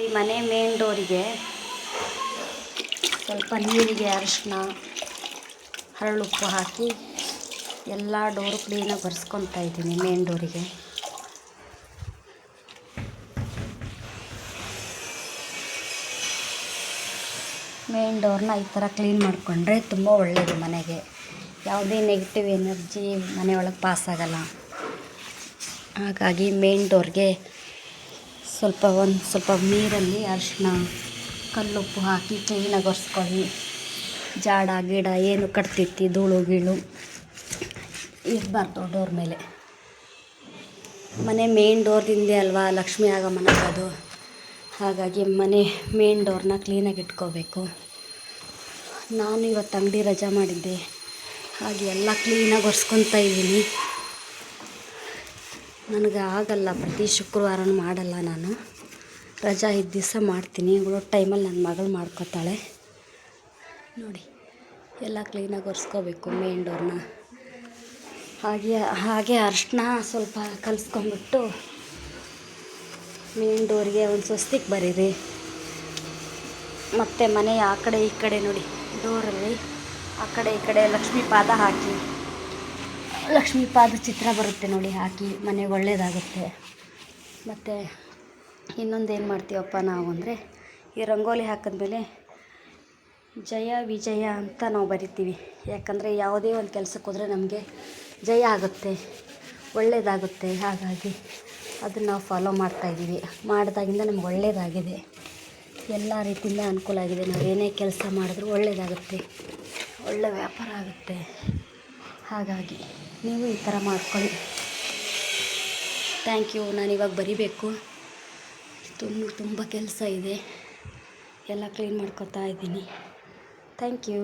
ಈ ಮನೆ ಮೇನ್ ಡೋರಿಗೆ ಸ್ವಲ್ಪ ನೀರಿಗೆ ಅರಿಶಿನ ಹರಳುಪ್ಪು ಹಾಕಿ ಎಲ್ಲ ಡೋರು ಕ್ಲೀನಾಗಿ ಒರೆಸ್ಕೊತಾ ಇದ್ದೀನಿ. ಮೇನ್ ಡೋರಿಗೆ ಮೇನ್ ಡೋರ್ನ ಈ ಥರ ಕ್ಲೀನ್ ಮಾಡಿಕೊಂಡ್ರೆ ತುಂಬ ಒಳ್ಳೆಯದು. ಮನೆಗೆ ಯಾವುದೇ ನೆಗೆಟಿವ್ ಎನರ್ಜಿ ಮನೆಯೊಳಗೆ ಪಾಸ್ ಆಗಲ್ಲ. ಹಾಗಾಗಿ ಮೇನ್ ಡೋರ್ಗೆ ಸ್ವಲ್ಪ ನೀರಲ್ಲಿ ಅರಿಶಿನ ಕಲ್ಲುಪ್ಪು ಹಾಕಿ ಕ್ಲೀನಾಗಿ ಒರೆಸ್ಕೊಳ್ಳಿ. ಜಾಡ ಗಿಡ ಏನು ಕಟ್ತಿರ್ತಿ ಧೂಳು ಗೀಳು ಇರಬಾರ್ದು ಡೋರ್ ಮೇಲೆ. ಮನೆ ಮೇನ್ ಡೋರ್ದಿಂದೆ ಅಲ್ವಾ ಲಕ್ಷ್ಮಿ ಆಗಮನದು. ಹಾಗಾಗಿ ಮನೆ ಮೇನ್ ಡೋರ್ನ ಕ್ಲೀನಾಗಿ ಇಟ್ಕೋಬೇಕು. ನಾನು ಇವತ್ತು ಅಂಗಡಿ ರಜಾ ಮಾಡಿದ್ದೆ, ಹಾಗೆ ಎಲ್ಲ ಕ್ಲೀನಾಗಿ ಒರೆಸ್ಕೊತಾ ಇದ್ದೀನಿ. ನನಗೆ ಆಗಲ್ಲ, ಪ್ರತಿ ಶುಕ್ರವಾರನೂ ಮಾಡಲ್ಲ. ನಾನು ರಜಾ ಇದ್ದ ದಿವಸ ಮಾಡ್ತೀನಿ. ಉಳಿದ ಟೈಮಲ್ಲಿ ನನ್ನ ಮಗಳು ಮಾಡ್ಕೊತಾಳೆ. ನೋಡಿ ಎಲ್ಲ ಕ್ಲೀನಾಗಿ ಒರೆಸ್ಕೋಬೇಕು ಮೇನ್ ಡೋರ್ನ. ಹಾಗೆ ಅರಿಶಿನ ಸ್ವಲ್ಪ ಕಲಿಸ್ಕೊಂಬಿಟ್ಟು ಮೇನ್ ಡೋರಿಗೆ ಒಂದು ಸ್ವಸ್ತಿಕ್ ಬರೀರಿ. ಮತ್ತು ಮನೆಯ ಆ ಕಡೆ ಈ ಕಡೆ ನೋಡಿ ಡೋರಲ್ಲಿ ಆ ಕಡೆ ಈ ಕಡೆ ಲಕ್ಷ್ಮೀ ಪಾದ ಹಾಕಿ, ಲಕ್ಷ್ಮೀ ಪಾದ ಚಿತ್ರ ಬರುತ್ತೆ ನೋಡಿ, ಹಾಕಿ ಮನೆಗೆ ಒಳ್ಳೆಯದಾಗುತ್ತೆ. ಮತ್ತು ಇನ್ನೊಂದೇನು ಮಾಡ್ತೀವಪ್ಪ ನಾವು ಅಂದರೆ, ಈ ರಂಗೋಲಿ ಹಾಕಿದ್ಮೇಲೆ ಜಯ ವಿಜಯ ಅಂತ ನಾವು ಬರಿತೀವಿ. ಯಾಕಂದರೆ ಯಾವುದೇ ಒಂದು ಕೆಲಸಕ್ಕೆ ಹೋದರೆ ನಮಗೆ ಜಯ ಆಗುತ್ತೆ, ಒಳ್ಳೆಯದಾಗುತ್ತೆ. ಹಾಗಾಗಿ ಅದನ್ನು ನಾವು ಫಾಲೋ ಮಾಡ್ತಾಯಿದ್ದೀವಿ. ಮಾಡಿದಾಗಿಂದ ನಮ್ಗೆ ಒಳ್ಳೆಯದಾಗಿದೆ, ಎಲ್ಲ ರೀತಿಯಿಂದ ಅನುಕೂಲ ಆಗಿದೆ. ನಾವು ಏನೇ ಕೆಲಸ ಮಾಡಿದ್ರೂ ಒಳ್ಳೆಯದಾಗುತ್ತೆ, ಒಳ್ಳೆ ವ್ಯಾಪಾರ ಆಗುತ್ತೆ. ಹಾಗಾಗಿ ನೀವು ಈ ಥರ ಮಾಡ್ಕೊಳ್ಳಿ. Thank you. ನಾನಿವಾಗ ಬರಿಬೇಕು, ತುಂಬ ಕೆಲಸ ಇದೆ, ಎಲ್ಲ ಕ್ಲೀನ್ ಮಾಡ್ಕೊತಾ ಇದ್ದೀನಿ. Thank you.